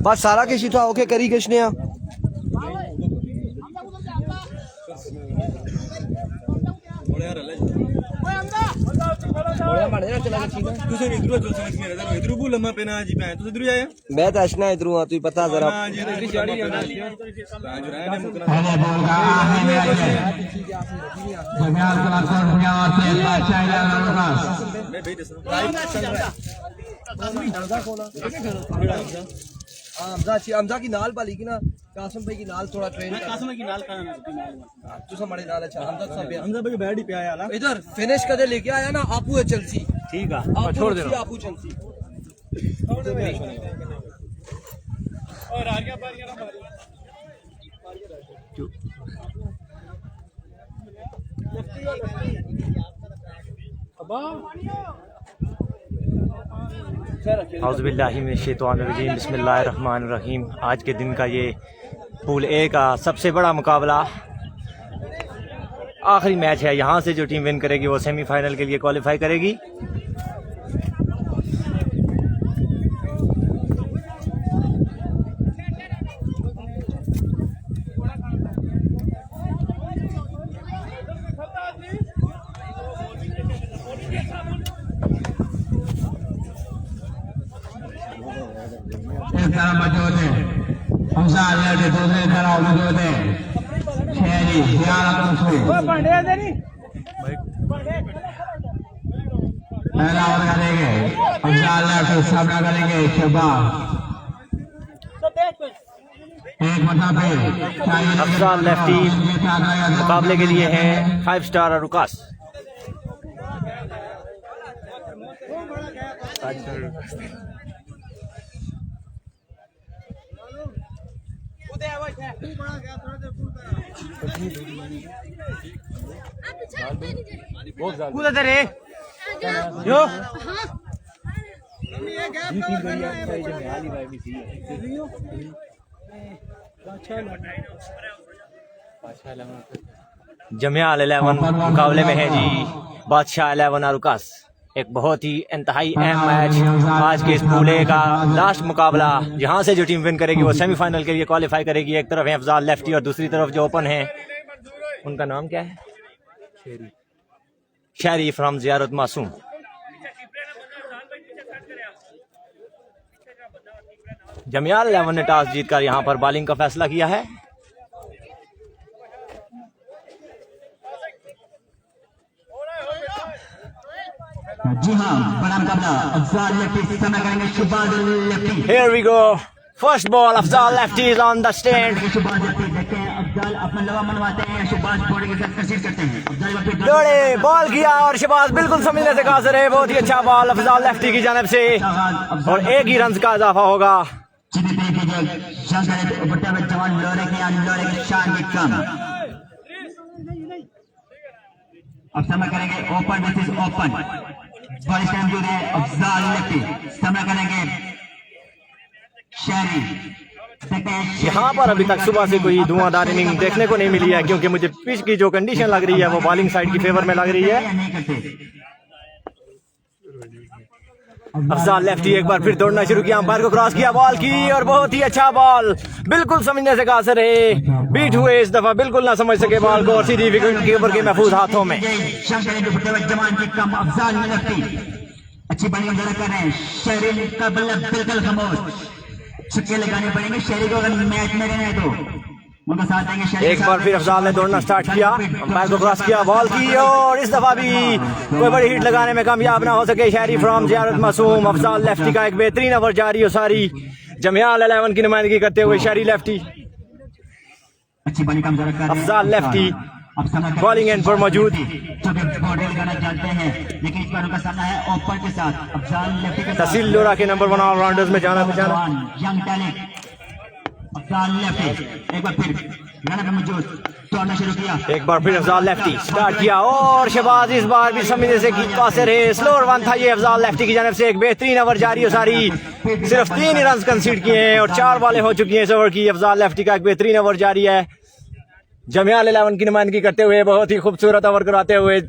बस सारा किश इत्थुआं ओके करी किशने आ मैं तो अशना इधरू हाँ तुझे पता जरा हमजा की नाल पाली की ना कासिम भाई की नाल थोड़ा ट्रेन कासिम भाई की नाल का तू हमारे नाल अच्छा हमजा भाई बैठ ही पे आया ना इधर फिनिश कदे लेके आया ना आपू है चलसी ठीक है छोड़ देना आपू चलसी और आ गया बारियां ना औज़ुबिल्लाहिमिनश्शैतानिर्रजीम बिस्मिल्लाहिर्रहमानिर्रहीम। आज के दिन का ये पूल ए का सबसे बड़ा मुकाबला आखिरी मैच है। यहाँ से जो टीम विन करेगी वो सेमीफाइनल के लिए क्वालिफाई करेगी। मौजूद है दूसरी तरफ मौजूद है शेरी पहला ओवर करेंगे सामना करेंगे शहबाज एक मुकाबले अफजाल लेफ्टी मुकाबले के लिए है 5 स्टार अरुकास। यो जमियाल 11 मुकाबले में है जी बादशाह 11 अरुकास। एक बहुत ही इंतहाई अहम मैच आज के इस पूले का लास्ट मुकाबला। जहां से जो टीम विन करेगी वो सेमीफाइनल के लिए क्वालिफाई करेगी। एक तरफ है अफजाल लेफ्टी और दूसरी तरफ जो ओपन है उनका नाम क्या है? शेरी फ्रॉम जियारत मासूम। जमियाल 11 ने टॉस जीतकर यहां पर बॉलिंग का फैसला किया है। जी हाँ, बड़ा मुकाबला अफजाल लेफ्टी सामना करेंगे Shahbaz lefty. Here we go. First ball, Afzal lefty is on the stand. Shahbaz lefty देखते हैं अफजाल अपना लवा मनवाते हैं, शहबाज बॉडी के साथ कंसीड करते हैं। अफजाल दौड़े बॉल किया और शहबाज बिल्कुल समझने से कासिर है। बहुत ही अच्छा बॉल अफजाल लेफ्टी की जानिब से और एक ही रन का इजाफा होगा। जवान लोरे की शान की कम। अब सामना करेंगे open versus open. Ball time जो है अफजाल लेफ्टी सामना करेंगे शेरी। यहाँ पर अभी तक सुबह से कोई धुआंधार इनिंग देखने को नहीं मिली है क्योंकि मुझे पिच की जो कंडीशन लग रही है वो बॉलिंग साइड की फेवर में लग रही है। अफजाल लेफ्टी एक बार फिर दौड़ना शुरू किया, अंपायर को क्रॉस किया, बॉल की और बहुत ही अच्छा बॉल बिल्कुल समझने से कासिर है। बीट हुए इस दफा बिल्कुल ना समझ सके बॉल को और सीधी विकेट के ऊपर के महफूज हाथों में। जवान की कम अफजाल लेफ्टी अच्छी बॉलिंग कर रहे हैं। शेरी का बल्ला बिल्कुल खामोश, छक्के लगाने पड़ेंगे शेरी को अगर मैच में रहना है तो उनका साथ देंगे। एक बार फिर अफजाल ने दौड़ना स्टार्ट किया, अंपायर को क्रॉस किया, बॉल की और इस दफा भी कोई बड़ी हिट लगाने में कामयाब ना हो सके। शेरी फ्रॉम जियारत मासूम। अफजाल लेफ्टी का एक बेहतरीन ओवर जारी और सारी जमियाल 11 की नुमाइंदगी करते हुए शेरी lefty. Afzal lefty bowling and पर मौजूद। तहसील लोरा के नंबर 1 ऑलराउंडर्स में जाना पहचाना। एक बार फिर अफजाल लेफ्टी स्टार्ट किया और शहबाज इस बार भी समझने से कासिर है। स्लोअर वन था ये अफजाल लेफ्टी की जानिब से। एक बेहतरीन ओवर जारी और सारी सिर्फ 3 ही रन कंसीड किए हैं और 4 बॉलें हो चुकी हैं इस ओवर की। अफजाल लेफ्टी का एक बेहतरीन ओवर जारी है जमियाल 11 की नुमाइंदगी करते हुए, बहुत ही खूबसूरत ओवर कराते हुए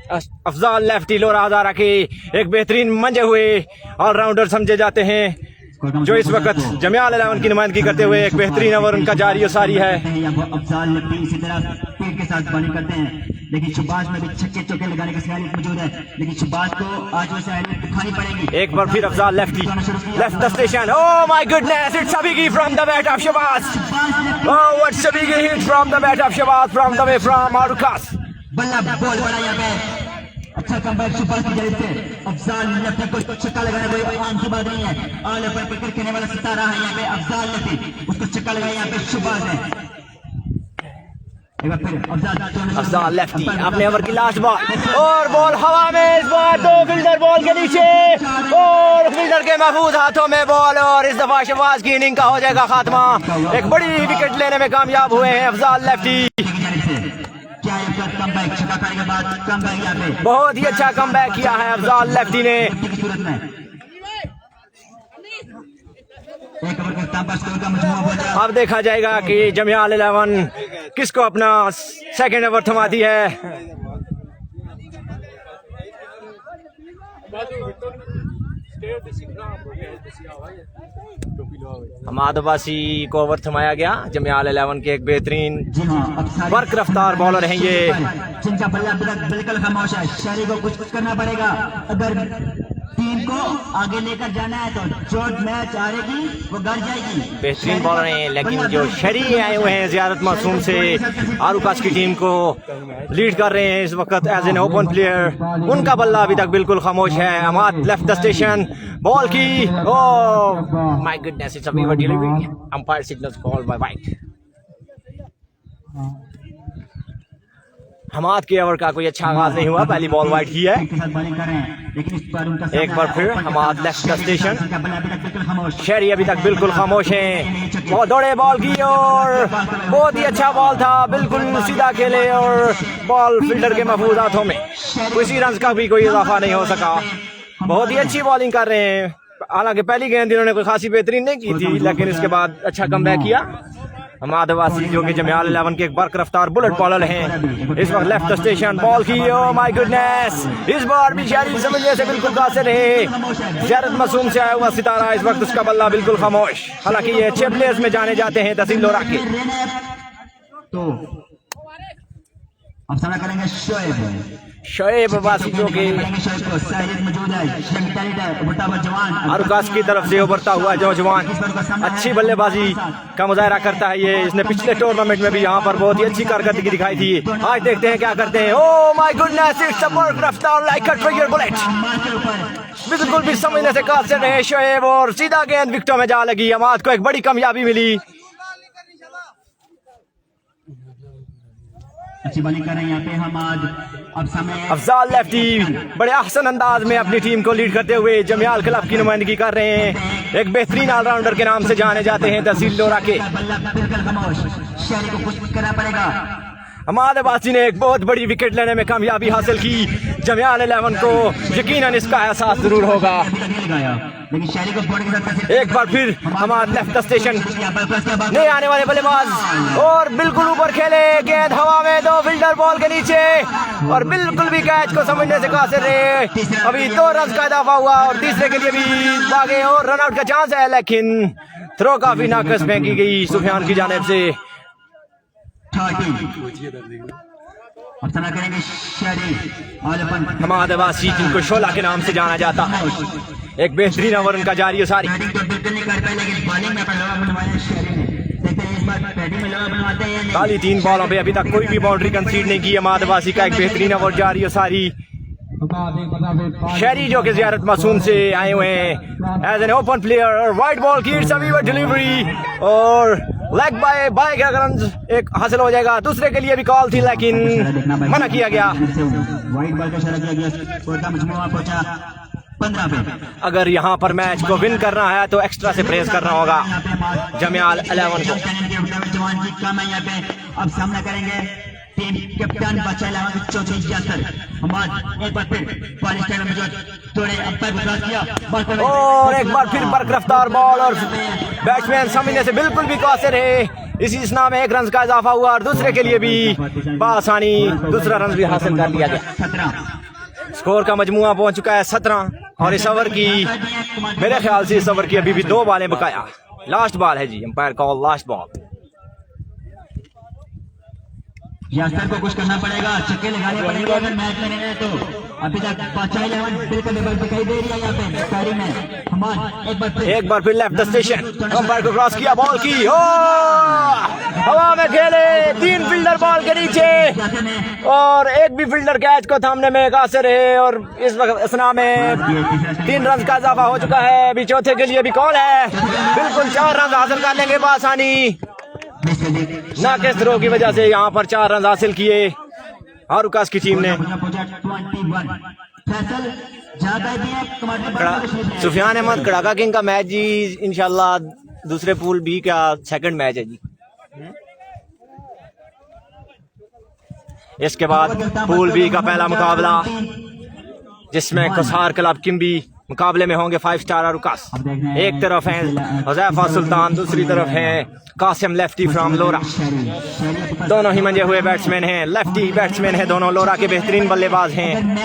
अफजाल लेफ्टी लोरा हजारा के एक बेहतरीन मंजे हुए ऑलराउंडर समझे जाते हैं, जो इस वक्त जमियाल 11 की नुमाइंदगी करते हुए एक बेहतरीन ओवर उनका जारी और सारी है। अफजाल लेफ्टी इसी तरह स्पीड के साथ बॉलिंग करते हैं, लेकिन शुबाज में भी छक्के चौके लगाने की सलाहियत मौजूद है, लेकिन शुबाज को आज वो सलाहियत दिखानी पड़ेगी। एक बार फिर Afzal lefty left the station. Oh my goodness, it's सबीगी from the bat of Shahbaz. Oh what सबीगी hit from the bat of Shahbaz from the way from Arukas. बल्ला बॉल बड़ा यहाँ पे अच्छा कमबैक शुबाज की जरिए से। अफजाल लेफ्टी को छक्का लगाना कोई आम की बात नहीं है, ऑल ओवर क्रिकेट खेलने वाला सितारा है यहाँ पे अफजाल लेफ्टी, उसको छक्का लगाया यहाँ पे शुबाज ने। अफजाल लेफ्टी अपने ओवर की लास्ट बॉल और बॉल हवा में, इस बार दो फील्डर बॉल के नीचे और फील्डर के महफूज हाथों में बॉल, और इस दफा शहबाज की इनिंग का हो जाएगा खात्मा। एक बड़ी विकेट लेने में कामयाब हुए हैं अफजाल लेफ्टी। बहुत ही अच्छा कमबैक किया है अफजाल लेफ्टी ने। अब देखा जाएगा कि जमियाल 11 किसको अपना सेकंड ओवर थमाती है। हमाद अब्बासी को ओवर थमाया गया। जमियाल 11 के एक बेहतरीन वर्क रफ्तार बॉलर हैं ये। जिनका बल्ला बिल्कुल खामोश है, शहरी को कुछ करना पड़ेगा अगर टीम को आगे लेकर जाना है, तो जो मैच हारेगी वो घर जाएगी। बेहतरीन बॉलर हैं, लेकिन जो शरी आए हुए हैं ज़ियारत मासूम से आरुकास की टीम को लीड कर रहे हैं इस वक्त एज एन ओपन प्लेयर, उनका बल्ला अभी तक बिल्कुल खामोश है। Imad left the station ball की, oh my goodness, it's a weaver delivery, umpire signals call by wide. Hammad के ओवर का कोई अच्छा आगाज नहीं हुआ, पहली बॉल वाइड की है। एक बार फिर हमाद लेफ्ट द स्टेशन, शेरी अभी तक बिल्कुल खामोश हैं। बहुत दौड़े बॉल की और बहुत ही अच्छा बॉल था, बिल्कुल सीधा खेले और बॉल फील्डर के महफूज हाथों में, किसी रन का भी कोई इजाफा नहीं हो सका। बहुत ही अच्छी बॉलिंग कर रहे हैं, हालांकि पहली गेंद इन्होंने कोई खासी बेहतरीन नहीं की थी, लेकिन इसके बाद अच्छा कमबैक किया। हमाद अब्बासी जो कि जमियाल 11 के एक बर्क रफ्तार बुलेट बॉलर हैं, इस वक्त लेफ्ट स्टेशन बॉल की, ओह माय गुडनेस, इस बार भी शहरी समझने से बिल्कुल कासिर रहे। ज़ियारत मासूम से आया हुआ सितारा, इस वक्त उसका बल्ला बिल्कुल खामोश, हालांकि ये अच्छे प्लेयर्स में जाने जाते हैं तहसील लोरा के। तो अब सामना करेंगे शोएब अब्बासी जो कि आरुकास की तरफ से उभरता हुआ नौजवान अच्छी बल्लेबाजी का मुजाहरा करता है ये। इसने पिछले टूर्नामेंट में भी यहाँ पर बहुत ही अच्छी कारकर्दगी दिखाई थी। आज देखते हैं क्या करते हैं। ओह my goodness, it's a work रफ्तार लाइक अ ट्रिगर बुलेट, बिल्कुल भी समझने से कासिर रहे शोएब और सीधा गेंद विकेटों में जा लगी। अमाद को एक बड़ी कामयाबी मिली। अच्छी बॉलिंग कर रहे हैं यहाँ पे हमाद। अब समय अफजाल लेफ्टी बड़े आसान अंदाज में अपनी टीम को लीड करते हुए जमियाल क्लब की नुमाइंदगी कर रहे हैं। एक बेहतरीन ऑलराउंडर के नाम से जाने जाते हैं तहसील लोरा के। शहरी को कुछ करना पड़ेगा। हमाद अब्बासी ने एक बहुत बड़ी विकेट लेने में कामयाबी हासिल की। जमियाल 11 को यकीनन इसका एहसास जरूर होगा। एक बार फिर हमारे लेफ्ट स्टेशन नए आने वाले बल्लेबाज और बिल्कुल ऊपर खेले, गेंद हवा में, दो फील्डर बॉल के नीचे और बिल्कुल भी कैच को समझने से कासिर रहे। अभी 2 रन का इजाफा हुआ और तीसरे के लिए भी भागे और रन आउट का चांस है, लेकिन थ्रो काफी नाकस फेंकी गई सुफियान की जानिब से। हमाद अब्बासी जिनको शोला के नाम से जाना जाता है, एक बेहतरीन ओवर उनका जारी सारी। खाली 3 बॉलों पे अभी तक कोई भी बाउंड्री कंसीड नहीं की। हमाद अब्बासी का एक बेहतरीन ओवर जारी और सारी। शहरी जो कि ज़ियारत मासूम से आए हुए हैं एज एन ओपन प्लेयर और वाइड बॉल की डिलीवरी और लेग बाय का रन एक हासिल हो जाएगा। दूसरे के लिए भी कॉल थी लेकिन मना किया गया। अगर यहाँ पर मैच को विन करना है तो एक्स्ट्रा से प्रेस करना होगा जमियाल 11 को। अब सामना करेंगे टीम कैप्टन बच्चा और एक बार फिर बर्क रफ्तार बॉल और बैट्समैन समझने से बिल्कुल भी कासिर है। इसी स्ना में 1 रन का इजाफा हुआ और दूसरे के लिए भी बआसानी दूसरा रन भी हासिल कर लिया गया। स्कोर का मजमुआ पहुंच चुका है 17 और इस ओवर की मेरे ख्याल से इस ओवर की अभी भी 2 बॉलें बकाया। लास्ट बॉल है जी, umpire call last ball. Yasir को कुछ करना पड़ेगा, छक्के लगाने पड़ेंगे अगर मैच में नहीं है तो। अभी तक बादशाह 11 बिल्कुल डबल दिखाई दे रही है यहाँ पे सारी में। हमान एक बार फिर लेफ्ट द स्टेशन, अंपायर को क्रॉस किया, बॉल की ओ हवा में खेले, 3 फील्डर बॉल के नीचे और एक भी फील्डर कैच को थामने में कासिर है और इस वक्त असना में 3 रन का इजाफा हो चुका है। अभी चौथे के लिए भी कॉल है, बिल्कुल 4 रन हासिल कर लेंगे बासानी। नाकिस थ्रो की वजह से यहाँ पर 4 रन हासिल किए हारुकास की टीम ने। सुफियान अहमद कड़ाका किंग का मैच जी इंशाल्लाह दूसरे पूल बी का सेकंड मैच है जी। इसके बाद पूल बी का पहला मुकाबला जिसमें कसार क्लब किम्बी मुकाबले में होंगे 5 स्टार आरुकास। एक तरफ है हुज़ैफा सुल्तान, दूसरी तरफ है कासिम लेफ्टी फ्रॉम लोरा। दोनों ही मंजे हुए बैट्समैन हैं, लेफ्टी बैट्समैन हैं दोनों, लोरा के बेहतरीन बल्लेबाज हैं।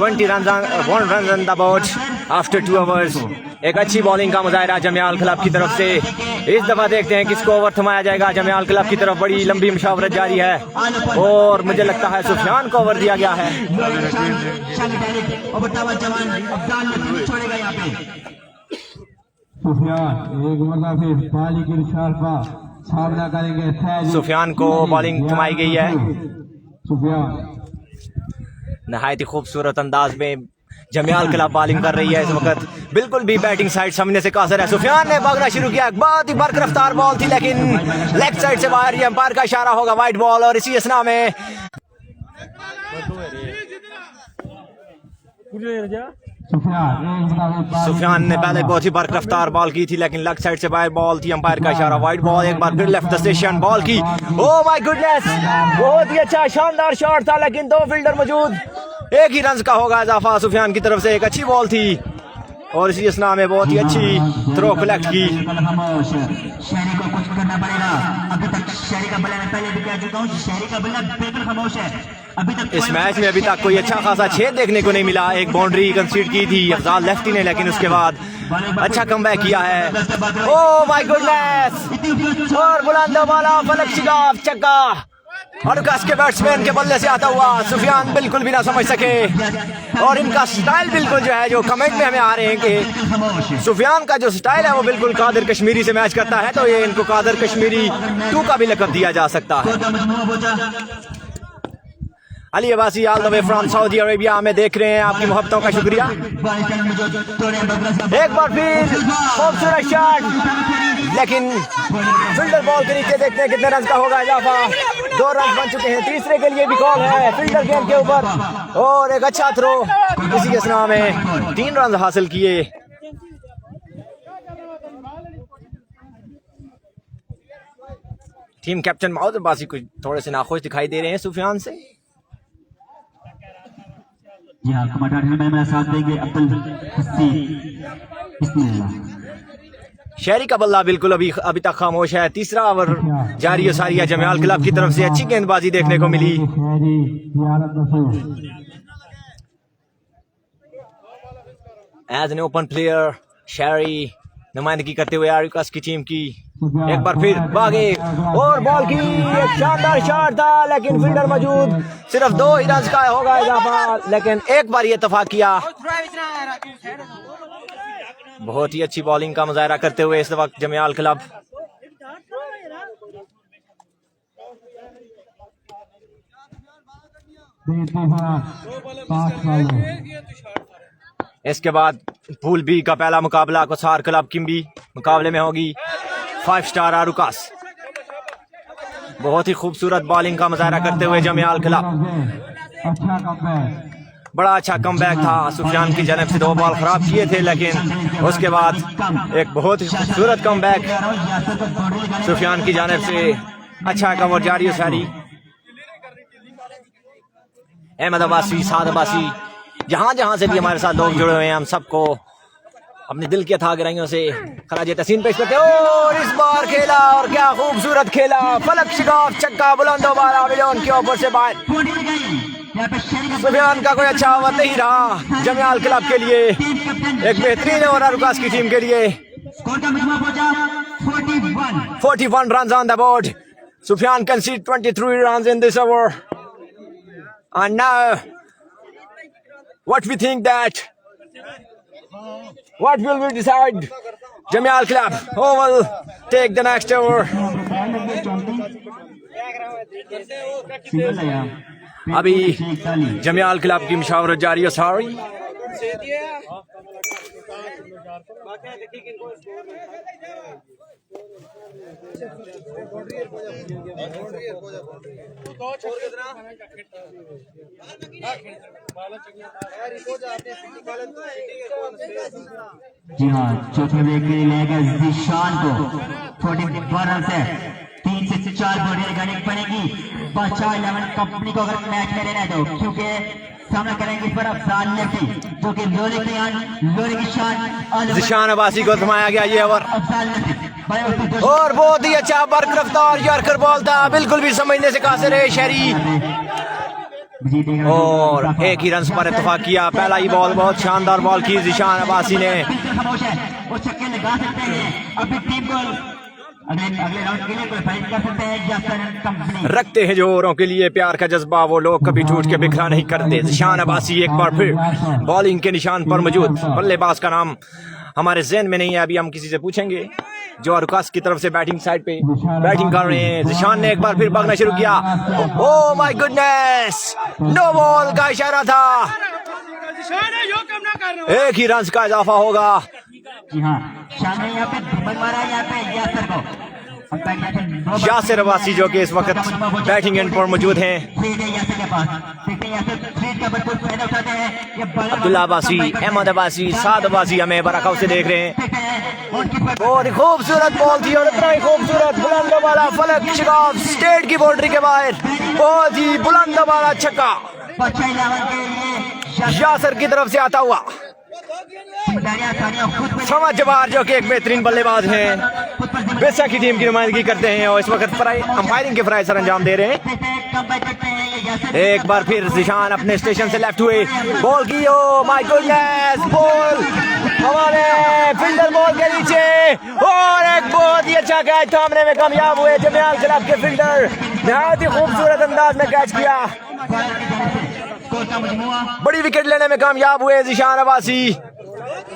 20 runs on 1 run on the board after 2 overs। एक अच्छी बॉलिंग का मुजाहिरा जमियाल क्लब की तरफ से। इस दफा देखते हैं किसको ओवर थमाया जाएगा। जमियाल क्लब की तरफ बड़ी लंबी मुशावरत जारी है और मुझे लगता है सुफियान को ओवर दिया गया है। सुफियान को बॉलिंग थमाई गई है। नहायत ही खूबसूरत अंदाज में जमियाल क्लब बॉलिंग कर रही है इस वक्त, बिल्कुल भी बैटिंग साइड सामने से कासर है। सुफियान ने भागना शुरू किया, बहुत ही बर्क रफ्तार बॉल थी लेकिन लेग साइड से बाहर, ये अंपायर का इशारा होगा वाइड बॉल। और इसी असना में सुफियान ने पहले बहुत ही बर्क रफ्तार बॉल की थी लेकिन लेग साइड से बाहर बॉल थी, अंपायर का इशारा वाइड बॉल। एक बार फिर लेफ्ट द स्टेशन बॉल की, ओह माय गुडनेस, बहुत ही अच्छा शानदार शॉट था लेकिन 2 फील्डर मौजूद, एक ही रन का होगा इजाफा सुफियान की तरफ से। एक अच्छी बॉल थी और इसी असना में बहुत ही अच्छी थ्रो कलेक्ट की। शहरी को कुछ करना पड़ेगा, अभी तक शहरी का बल्ला मैं पहले भी कह चुका हूँ, शहरी का बल्ला बिल्कुल खामोश है। अभी तक इस मैच में अभी तक कोई अच्छा खासा छेद देखने को नहीं मिला। एक बाउंड्री कंसीड की थी अफजाल लेफ्टी ने लेकिन उसके बाद अच्छा कमबैक किया है। ओह माय गुडनेस, और बुलंद वाला फलक शिगाफ छक्का आरुकास के बैट्समैन के बल्ले से आता हुआ, सुफियान बिल्कुल भी ना समझ सके। और इनका स्टाइल बिल्कुल जो है, जो कमेंट में हमें आ रहे हैं कि सुफियान का जो स्टाइल है वो बिल्कुल कादिर कश्मीरी से मैच करता है, तो ये इनको कादिर कश्मीरी 2 का भी लक़ब दिया जा सकता है। Ali Abbasi all the way from Saudi Arabia में देख रहे हैं, आपकी मोहब्बतों का शुक्रिया। एक बार फिर खूबसूरत शॉट लेकिन फील्डर बॉल के नीचे, देखते हैं कितने रन का होगा इजाफा। 2 रन बन चुके हैं, तीसरे के लिए भी कॉल है फील्डर गेंद के ऊपर और एक अच्छा थ्रो। इसी के असना में 3 रन हासिल किए। टीम कैप्टन मौद अब्बासी कुछ थोड़े से नाखुश दिखाई दे रहे हैं सुफियान से। जी हाँ, कमांडर में मेरा साथ देंगे अब्दुल हस्सी। शहरी का बल्ला बिल्कुल अभी तक खामोश है। तीसरा ओवर जारी है सारी जमियाल क्लब की तरफ से, अच्छी गेंदबाजी देखने को मिली। एज एन ओपन प्लेयर शहरी नुमाइंदगी करते हुए आरुकास की टीम की। एक बार फिर भागे और बॉल की, एक शानदार शॉट था लेकिन फील्डर मौजूद, सिर्फ 2 ही रन का होगा इजाफा लेकिन एक बार ये इत्तेफाक किया। बहुत ही अच्छी बॉलिंग का मुजाहिरा करते हुए इस वक्त जमियाल क्लब। इसके बाद पूल बी का पहला मुकाबला कसार क्लब किम्बी मुकाबले में होगी 5 स्टार आरुकास। बहुत ही खूबसूरत बॉलिंग का मुजाहिरा करते हुए जमियाल क्लब। बड़ा अच्छा कमबैक था, सुफियान की जानिब से 2 बॉल खराब किए थे लेकिन उसके बाद एक बहुत ही खूबसूरत कमबैक सुफियान की जानिब से। अच्छा कवर जारी है सारी। अहमद अब्बासी, साद अब्बासी, जहां जहां से भी हमारे साथ लोग जुड़े हुए हैं, हम सबको अपने दिल की अथाह गहराइयों से खराज तहसीन पेश करते हैं। और इस बार खेला और क्या खूबसूरत खेला, फलक शिगाफ छक्का बुलंदोबाला मिलियन के ऊपर से बाहर। सुफियान का कोई अच्छा ओवर नहीं रहा जमियाल क्लब के लिए, एक बेहतरीन ओवर अरुकास की टीम के लिए। 41 runs on the board. Sufyan conceded 23 runs in this over. And now, what we think that, what will we decide? Jamial Club, who will take the next over? अभी जमियाल club की मुशावरत जारी है। Sorry जी हाँ, चौथे wicket के लिए लेगा जिशान को 41 रन से 3 से 4 बॉडी लगानी पड़ेगी बादशाह 11 कंपनी को अगर मैच में रहना है तो, क्योंकि सामना करेंगे इस पर अफजाल नेफ्टी जो कि लोरे की शान जिशान अब्बासी को थमाया गया ये ओवर। अफजाल नेफ्टी और बहुत ही अच्छा बर्क रफ्तार यॉर्कर बॉल था, बिल्कुल भी समझने से कासिर है शहरी। और एक ही रन पर इत्तेफाक किया। पहला ही बॉल बहुत शानदार बॉल की जिशान अब्बासी ने। खामोश है, वो छक्के लगा सकते हैं अभी टीम को अगले राउंड के लिए क्वालिफाई कर सकते हैं यासर कंपनी। रखते हैं जो औरों के लिए प्यार का जज्बा, वो लोग कभी टूट के बिखरा नहीं करते। जिशान अब्बासी एक बार फिर बॉलिंग के निशान पर मौजूद। बल्लेबाज का नाम हमारे ज़हन में नहीं है, अभी हम किसी से पूछेंगे जो अरुकास की तरफ से बैटिंग साइड पे बैटिंग कर रहे हैं। जिशान ने एक बार फिर भागना शुरू किया। Oh my goodness, no ball का इशारा था। एक ही रन का इजाफा होगा। जी हाँ, शामिल यहाँ पे धमक मारा यहाँ पे यासर को। यासर अब्बासी जो कि इस वक्त बैटिंग एंड पर मौजूद हैं। अब्दुल्ला अब्बासी, अहमद अब्बासी, साद अब्बासी हमें बराखौ से देख रहे हैं। बहुत ही खूबसूरत बॉल थी और इतना ही खूबसूरत बुलंद वाला फलक शिगाफ स्टेट की बाउंड्री के बाहर, बहुत ही बुलंद वाला छक्का यासर की तरफ से आता हुआ। समझ जवाहर जो कि एक बेहतरीन बल्लेबाज हैं, बेसा की टीम की नुमाइंदगी करते हैं और इस वक्त अंपायरिंग के फराइज अंजाम दे रहे हैं। एक बार फिर जिशान अपने स्टेशन से लेफ्ट हुए, बॉल की, ओ माय गुडनेस, बॉल हमारे फील्डर बॉल के नीचे और एक बहुत ही अच्छा कैच थामने में कामयाब हुए जमियाल क्लब के फील्डर। बहुत ही खूबसूरत अंदाज में कैच किया, बड़ी विकेट लेने में कामयाब हुए जिशान अब्बासी।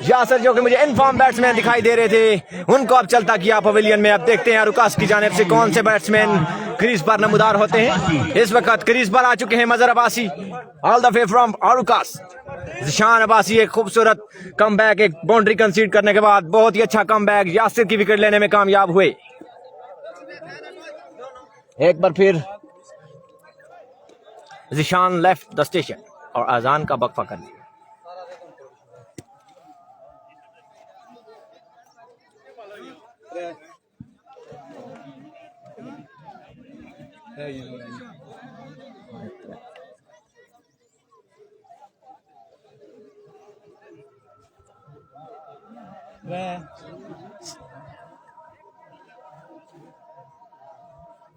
यासर जो कि मुझे इनफॉर्म बैट्समैन दिखाई दे रहे थे, उनको अब चलता किया पवेलियन में। अब देखते हैं अरुकास की जानिब से कौन से बैट्समैन क्रीज पर नमूदार होते हैं। इस वक्त क्रीज पर आ चुके हैं Mazhar Abbasi, all the way from Arukas. Zeeshan Abbasi एक खूबसूरत कमबैक, एक बाउंड्री कंसीड करने के बाद बहुत ही अच्छा कमबैक, यासर की विकेट लेने में कामयाब हुए। एक बार फिर जिशान लेफ्ट द स्टेशन और अजान का वक्फा कर दिया।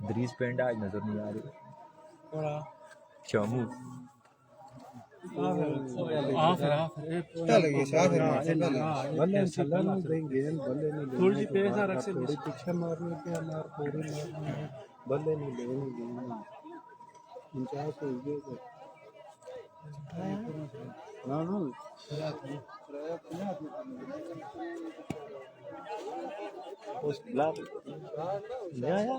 दरीज पेंड आज नजर नहीं आ रही। चामू थोड़ी सी पैसा रख से थोड़ी पीछे मारने के हमारे पूरी बल्ले नहीं लेंगे 50 हो गए ना उस ब्लॉक ले आया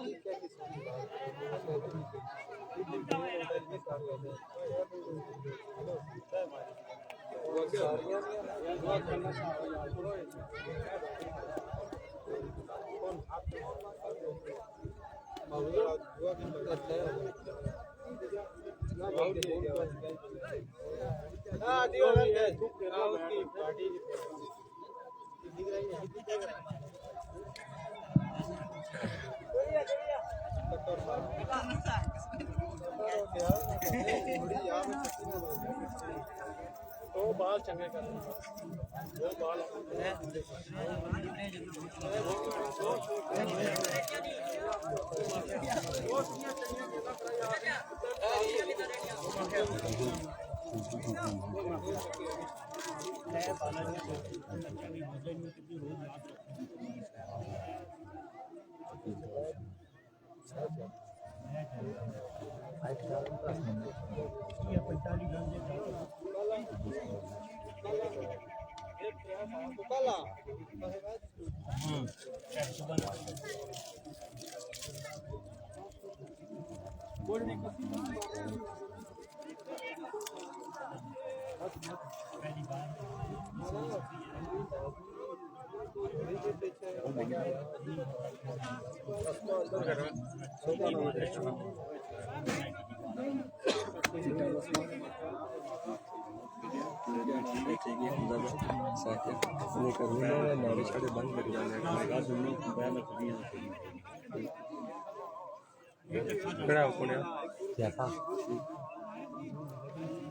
दो बाल चंगे कर रहे हैं, दो बाल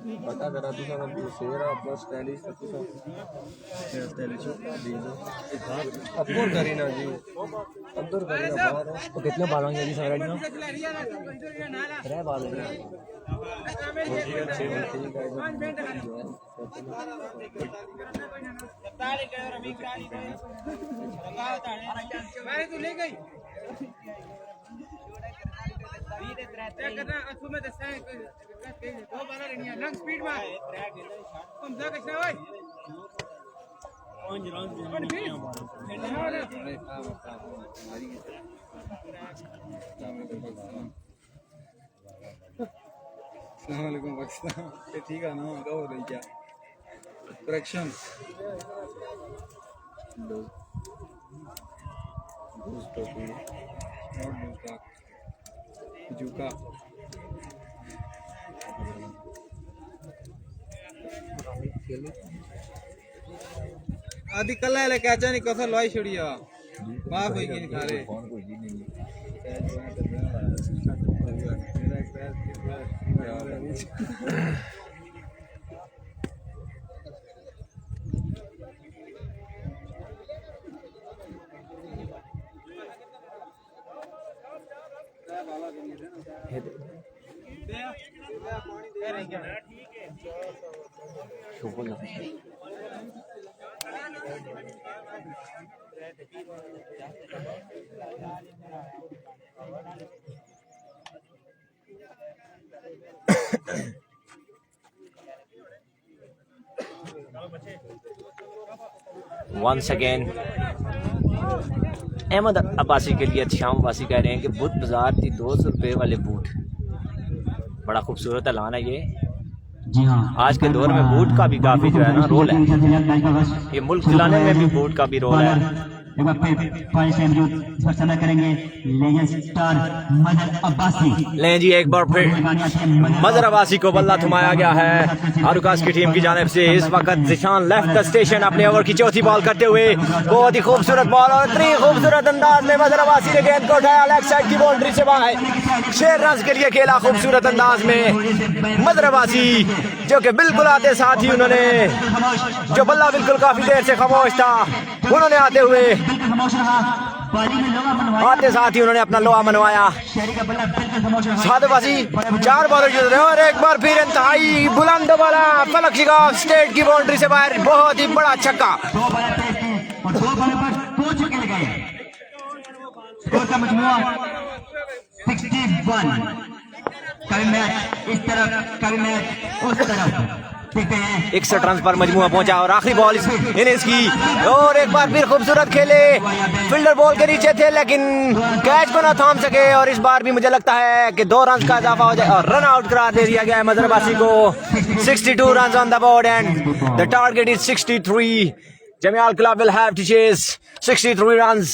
पता करा तुसा शेर बस स्टाइलिश तुसा स्टाइलिश अपोर करी ना जी अंदर करी ना बाहर तो कितने बाल होंगे जी सर में? 3 बाल हैं। अस्सलामुअलैकुम पाकिस्तान, ठीक है ना? क्या हो रही क्या करेक्शन जुका आदि कल है क्या नहीं कसर लॉय छोड़िया माफ होई कि खा रहे वंस अगेन अहमद अब्बासी के लिए शाम अब्बासी कह रहे हैं कि बुध बाजार थी 200 रुपये वाले बूट। बड़ा खूबसूरत ऐलान है ये। जी हाँ, आज के दौर में बूट का भी काफी जो है ना रोल है, ये मुल्क चलाने में भी बूट का भी रोल है। एक बार फिर फाइनल से मौजूद फैसला करेंगे लेजेंड स्टार मदर अब्बासी। ले जी एक बार फिर मदर अब्बासी को बल्ला थमाया गया है आरुकास की टीम की जानिब से। इस वक्त जिशान लेफ्ट का स्टेशन अपने ओवर की चौथी बॉल करते हुए बहुत ही खूबसूरत बॉल और इतनी खूबसूरत अंदाज में मदर अब्बासी ने गेंद को उठाया लेग साइड की बाउंड्री से बाहर। 6 रन के लिए खेला खूबसूरत अंदाज में मदर अब्बासी, जो कि बिल्कुल आते साथ ही उन्होंने जो बल्ला बिल्कुल काफी देर से खामोश था, उन्होंने आते साथ ही उन्होंने अपना लोहा मनवाया। सादबाजी 4 बॉलर जीत रहे और एक बार फिर इंतहाई बुलंद वाला फलक शिगाफ स्टेट की बाउंड्री से बाहर। बहुत ही बड़ा छक्का। स्कोर का मजमुआ 61। कभी मैच इस तरफ कभी मैच उस तरफ। 61 रन पर मजमुआ पहुंचा और आखिरी बॉल इनिंग्स की और एक बार फिर खूबसूरत खेले। फील्डर बॉल के नीचे थे लेकिन कैच को ना थाम सके और इस बार भी मुझे लगता है कि 2 रन का इजाफा हो जाए और रन आउट करार दे दिया गया है मदर अब्बासी को। 62 run on the board and the target is 63. Jamial Club will have to chase 63 runs.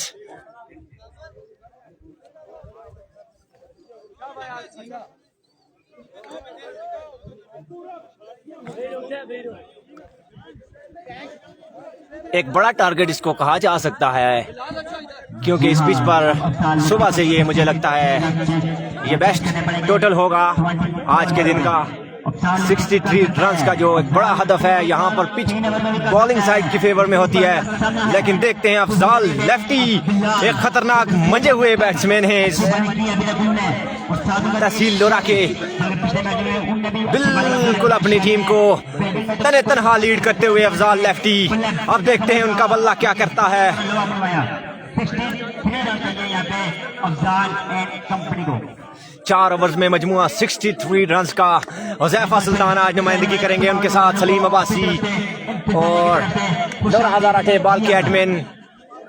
एक बड़ा टारगेट इसको कहा जा सकता है क्योंकि इस पिच पर सुबह से ये मुझे लगता है ये बेस्ट टोटल होगा आज के दिन का 63 रन्स का जो एक बड़ा हदफ है। यहाँ पर पिच बॉलिंग साइड की फेवर में होती है, लेकिन देखते हैं अफजाल लेफ्टी एक खतरनाक मंजे हुए बैट्समैन हैं तहसील लोरा के, बिल्कुल अपनी टीम को तने तनहा लीड करते हुए अफजाल लेफ्टी। अब देखते हैं उनका बल्ला क्या करता है। 4 ओवर्स में मजमुआ 63 रन्स का। हुज़ैफा सुल्तान आज नुमाइंदगी करेंगे, उनके साथ सलीम अब्बासी और लोरा हज़ारा के बॉल के एडमिन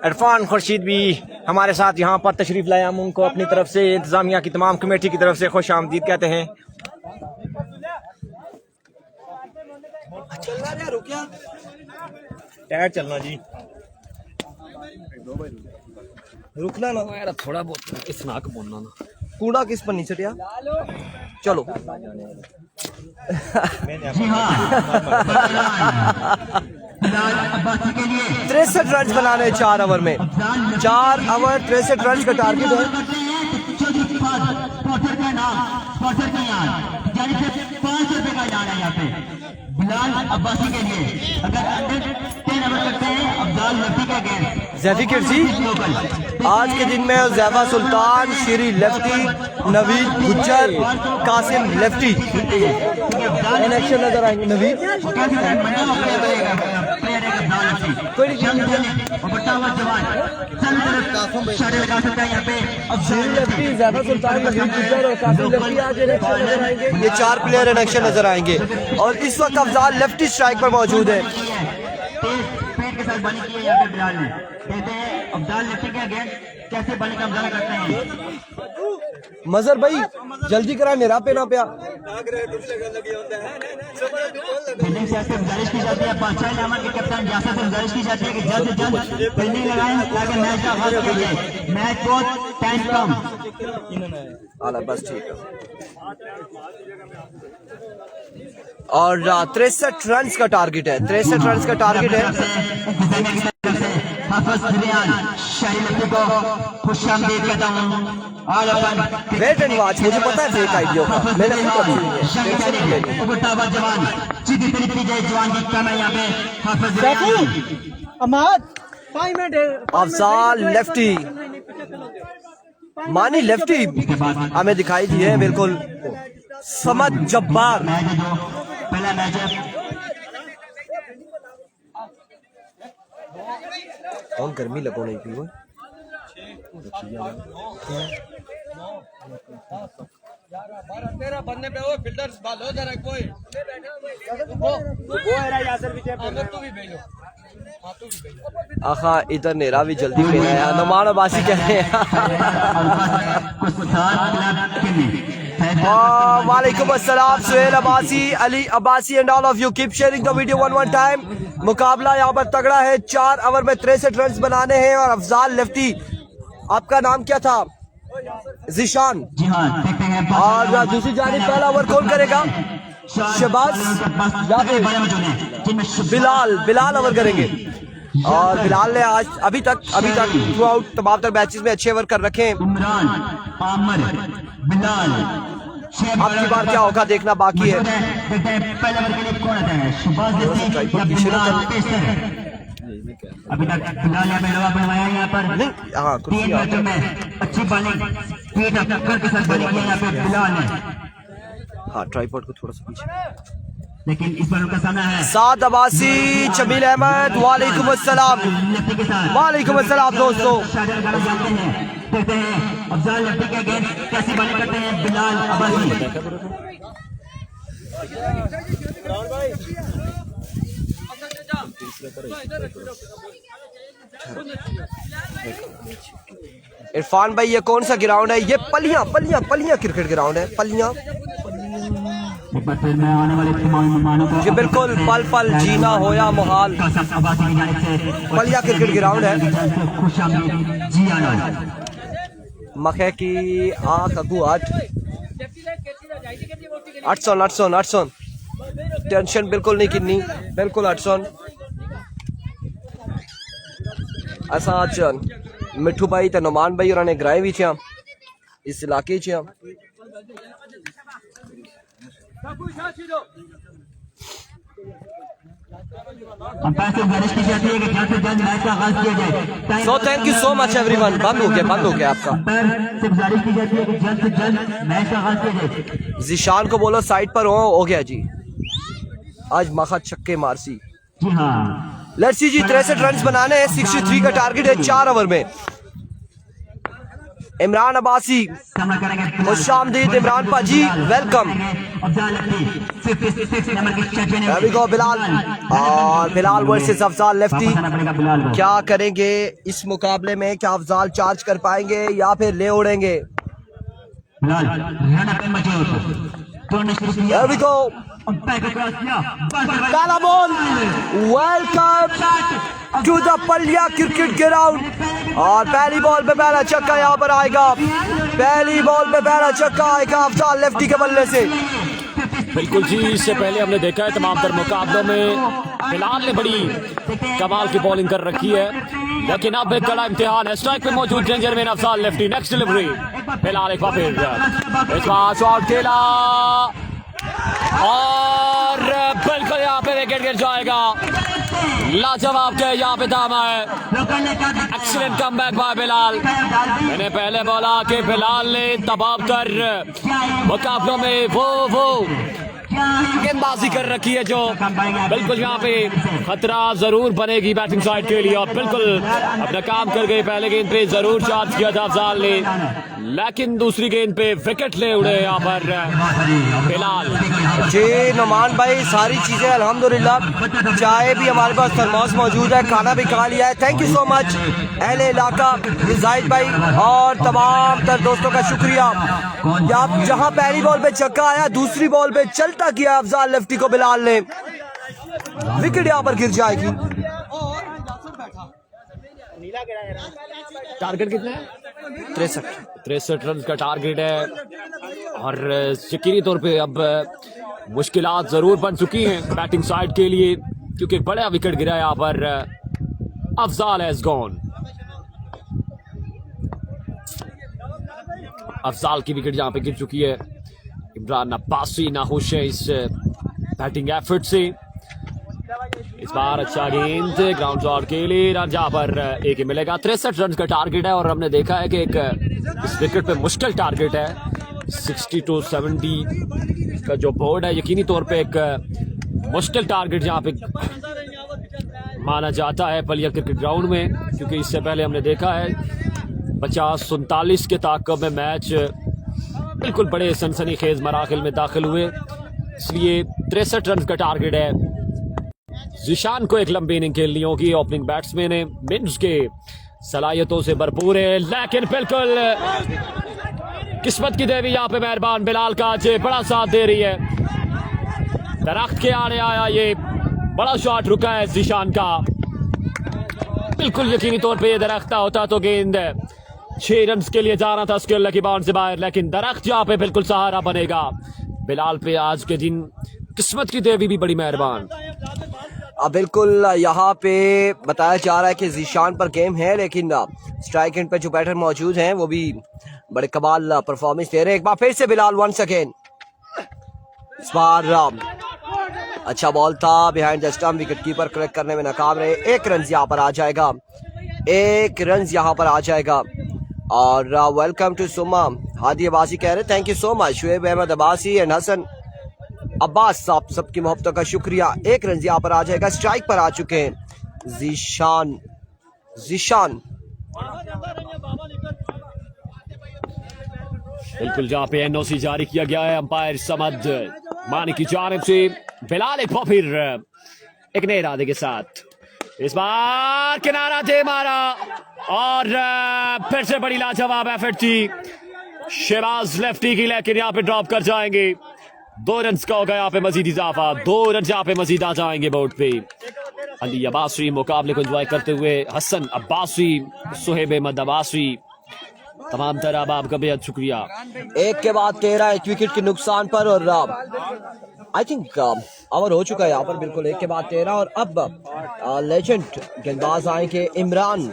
इरफान खुर्शीद भी हमारे साथ यहाँ पर तशरीफ लाए। हम उनको अपनी तरफ से, इंतजामिया की तमाम कमेटी की तरफ से खुश आमदीद कहते हैं। टायर चलना जी, रुकना ना यार थोड़ा बहुत इस नाक बोलना ना। कूड़ा किस पर नीचे दिया। चलो जी हाँ 63 रन बनाने 4 ओवर में। 4 ओवर 63 रन का टारगेट है। यानी कि 5 रुपए का इनाम है यहाँ पे बिलाल अब्बासी के लिए। अगर 10 ओवर करते हैं अफजाल लेफ्टी का गेंद जैफी किरसी आज के दिन में हुज़ैफा सुल्तान, श्री लेफ्टी, नवीद गुज्जर, कासिम लेफ्टी इन एक्शन नजर आएंगे। नवीद कोई श्री लेफ्टी, हुज़ैफा सुल्तान, नवीद गुज्जर और कासिम लेफ्टी आज इन एक्शन नजर आएंगे। ये 4 प्लेयर इन एक्शन नजर आएंगे और इस वक्त अफजाल लेफ्टी स्ट्राइक पर मौजूद है। पेट के साथ बनी की है यहाँ पे बिलाल ने। कहते हैं अफजाल लेफ्टी के अगेंस्ट कैसे बने का मुजाहरा करते हैं। मजर भाई जल्दी करा, मेरा पे ना पिया। फील्डिंग से गुजारिश की जाती है, बादशाह इनामत के कप्तान यासर से गुजारिश की जाती है कि जल्द से जल्द फील्डिंग लगाएं ताकि मैच का आगाज किया जाए। मैच बहुत टाइम कम। आला बस ठीक है। और 63 रन का टारगेट है। 63 रन का टारगेट है। वेट एंड वॉच, मुझे पता है फेक आईडियो का, मैंने खुद अफजाल लेफ्टी, मानी लेफ्टी हमें दिखाई दी है बिल्कुल समद जब्बार। पहला मैच है और गर्मी लगो नहीं पी वो बनने पे वो फिल्डर्स बाल हो जरा कोई वो है यासर भी तू भी भेजो। आखा इधर नेरा भी जल्दी खेला है। नमान अब्बासी कह रहे हैं वालेकुम अस्सलाम Suhail Abbasi, Ali Abbasi and all of you keep sharing the video one time. मुकाबला यहाँ पर तगड़ा है। 4 ओवर में 63 रन बनाने हैं और अफजाल लेफ्टी, आपका नाम क्या था? जिशान। और दूसरी जानिब पहला ओवर कौन करेगा? शहबाज या फिर बिलाल ओवर करेंगे। और बिलाल ने आज अभी तक थ्रू आउट तमाम तर मैचेस में अच्छे ओवर कर रखे हैं। इमरान, आमिर, बिलाल, आपकी बार क्या होगा देखना बाकी है। पहले ओवर के लिए कौन आता है? अभी तक बिलाल यहाँ पे लोहा बनवाया यहाँ पर 3 मैचों में अच्छी बॉलिंग पीठ टक्कर के साथ बनी है यहाँ पे बिलाल ने। हाँ ट्राइपॉड को थोड़ा सा पीछे, लेकिन इस बार उनका सामना है साद अब्बासी, जमील अहमद। वालेकुम अस्सलाम। वालेकुम अस्सलाम दोस्तों। देखते हैं अफजाल लेफ्टी के अगेंस्ट कैसी बॉलिंग करते हैं बिलाल अब्बासी। इरफान भाई ये कौन सा ग्राउंड है? ये पलियां क्रिकेट ग्राउंड है। पलियां आने वाले मेहमानों को ये बिल्कुल पल पल जीना हो या मुहाल पलिया क्रिकेट ग्राउंड है। खुश आमदीद जी आना मखे की आगू 800 टेंशन बिल्कुल नहीं किन्नी, बिल्कुल 800 असा अज मिठू भाई ते नुमान भाई उन्होंने ग्राए भी इस इलाके अंपायर से गुजारिश की जाती है कि जल्द से जल्द मैच का आगाज किया जाए। So thank you so much everyone. बंद हो गया आपका। अंपायर से गुजारिश की जाती है कि जल्द से जल्द मैच का आगाज किया जाए। जिशान को बोलो साइड पर हो गया जी। आज मखा छक्के मारसी। जी हाँ, लेट्स सी जी, 63 रन बनाने हैं। 63 का टारगेट है 4 ओवर में। इमरान अब्बासी, सामना करेंगे खुशामदीद इमरान पाजी, वेलकम। अभी को बिलाल और बिलाल वर्सेस अफजाल लेफ्टी। क्या करेंगे इस मुकाबले में? क्या अफजाल चार्ज कर पाएंगे या फिर ले उड़ेंगे? Here we go. Pehla ball. Welcome to the Palya Cricket Ground. और पहली बॉल पे पहला छक्का यहाँ पर आएगा। पहली बॉल पे पहला छक्का आएगा अफजाल लेफ्टी के बल्ले से। बिल्कुल जी, इससे पहले हमने देखा है तमाम तर मुकाबलों में बिलाल ने बड़ी कमाल की बॉलिंग कर रखी है, लेकिन अब एक कड़ा इम्तिहान है। स्ट्राइक पे मौजूद danger man Afzal lefty. Next delivery Bilal एक बार फिर इस बार शॉट खेला और बिल्कुल यहाँ पे विकेट गिर जाएगा। लाजवाब के यहाँ पे दामा है। Excellent comeback by Bilal. मैंने पहले बोला कि बिलाल ने तबाह कर मुकाबलों में वो गेंदबाजी कर रखी है जो बिल्कुल यहाँ पे खतरा जरूर बनेगी बैटिंग साइड के लिए, और बिल्कुल अपना काम कर गए। पहले गेंद पे जरूर चार्ज किया था अफजाल ने, लेकिन दूसरी गेंद पे विकेट ले उड़े यहाँ पर बिलाल। जी नुमान भाई, सारी चीजें अल्हम्दुलिल्लाह। चाय भी हमारे पास थर्मोस मौजूद है, खाना भी खा लिया है। थैंक यू सो मच अहले इलाका, जाहिद भाई और तमाम तर दोस्तों का शुक्रिया। जहां पहली बॉल पे छक्का आया, दूसरी बॉल पे चलता किया अफजाल लेफ्टी को बिलाल ने। विकेट यहाँ पर गिर जाएगी। टारगेट कितना है? 63 रन का टारगेट है, और यकीनी तौर पे अब मुश्किलात जरूर बन चुकी हैं बैटिंग साइड के लिए, क्योंकि बड़ा विकेट गिरा यहाँ पर। Afzal has gone. अफजाल की विकेट यहाँ पे गिर चुकी है। इमरान अब्बासी नाखुश है इस बैटिंग एफर्ट से। इस बार अच्छा गेंद ग्राउंड शॉट के लिए रन जहाँ पर एक ही मिलेगा। 63 रन का टारगेट है, और हमने देखा है कि एक इस विकेट पे मुश्किल टारगेट है। 60 to 70 का जो बोर्ड है, यकीनी तौर पे एक मुश्किल टारगेट यहाँ पे माना जाता है पलिया क्रिकेट ग्राउंड में, क्योंकि इससे पहले हमने देखा है 50-47 के ताक़ब में मैच बिल्कुल बड़े सनसनीखेज मराकिल में दाखिल हुए। इसलिए 63 रन का टारगेट है। जिशान को एक लंबी इनिंग खेलनी होगी। ओपनिंग बैट्समैन है, मिन्स के सलाहियतों से भरपूर है, लेकिन बिल्कुल किस्मत की देवी यहाँ पे मेहरबान बिलाल का आज बड़ा साथ दे रही है। दरख्त के आने आया ये बड़ा शॉट रुका है जिशान का। बिल्कुल यकीनी तौर पे ये दरख्त होता तो गेंद 6 रन के लिए जाना था स्क्वायर लकी बाउंड से बाहर, लेकिन दरख्त यहाँ पे बिल्कुल सहारा बनेगा बिलाल पे। आज के दिन किस्मत की देवी भी बड़ी मेहरबान। अब बिल्कुल यहाँ पे बताया जा रहा है कि जिशान पर गेम है, लेकिन स्ट्राइक एंड पे जो बैटर मौजूद हैं वो भी बड़े कमाल परफॉर्मेंस दे रहे हैं। एक बार फिर से बिलाल वंस अगेन। इस बार अच्छा बॉल था behind the stump, wicket keeper collect करने में नाकाम रहे। 1 रन यहाँ पर आ जाएगा, 1 रन यहाँ पर आ जाएगा। और वेलकम टू सुमा हादी अब्बासी कह रहे thank you so much. Shoaib Ahmed Abbasi and Hasan Abbas साहब, सबकी मोहब्बतों का शुक्रिया। 1 रन यहाँ पर आ जाएगा। स्ट्राइक पर आ चुके हैं जिशान। बिल्कुल जहाँ पे एनओसी जारी किया गया है अंपायर समद मानी की जानिब से। बिलाल एक फिर एक नए इरादे के साथ इस बार किनारा दे मारा, और फिर से बड़ी लाजवाब एफर्ट थी शहबाज लेफ्टी की, लेकिन यहाँ पे ड्रॉप कर जाएंगे। 2 रन का होगा यहाँ पे मजीद इजाफा। 2 रन यहाँ पे मजीद आ जाएंगे बोर्ड पे। अली अब्बासी मुकाबले को एंजॉय करते हुए, हसन अब्बासी, सुहेब अहमद अब्बासी, तमाम तरह अब का बेहद शुक्रिया। 1 के बाद 13, 1 विकेट के नुकसान पर, और आई थिंक ओवर हो चुका है यहाँ पर। बिल्कुल 1 के बाद 13, और अब लेजेंड गेंदबाज आएंगे इमरान,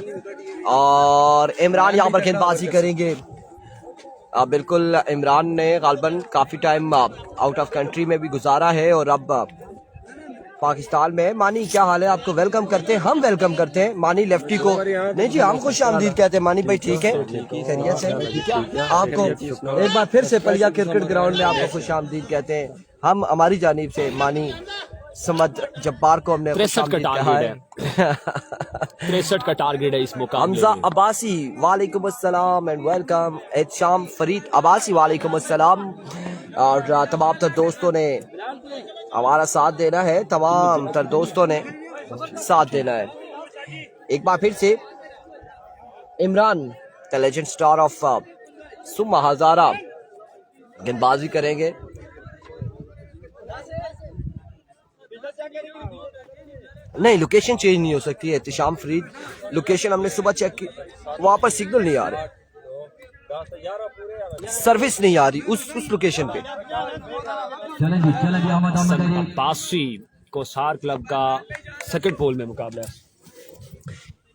और इमरान यहाँ पर गेंदबाजी करेंगे। बिल्कुल इमरान ने गालबन काफ़ी टाइम आउट ऑफ कंट्री में भी गुजारा है और अब पाकिस्तान में। मानी क्या हाल है? आपको वेलकम करते हैं, हम वेलकम करते हैं मानी लेफ्टी को। नहीं जी, हम खुश आमदीद कहते हैं। मानी भाई ठीक है, खैरियत से? आपको एक बार फिर से पलिया क्रिकेट ग्राउंड में आपको खुश आमदीद कहते हैं। हम हमारी जानिब से मानी समद जब्बार को हमने 63 का टारगेट है। 63 का टारगेट है इस मुकाबले हमजा में। अब्बासी वालेकुम अस्सलाम एंड वेलकम। एहतशाम फरीद अब्बासी वालेकुम अस्सलाम। और तमाम तर दोस्तों ने हमारा साथ देना है, तमाम तर दोस्तों ने साथ देना है। एक बार फिर से Imran the legend star of सुम्मा हजारा गेंदबाजी करेंगे। नहीं, लोकेशन चेंज नहीं हो सकती है एहतशाम फरीद। लोकेशन हमने सुबह चेक की, वहां पर सिग्नल नहीं आ रहे, सर्विस नहीं आ रही उस लोकेशन पे। अब्बासी कोसार क्लब का सेकंड पोल में मुकाबला है।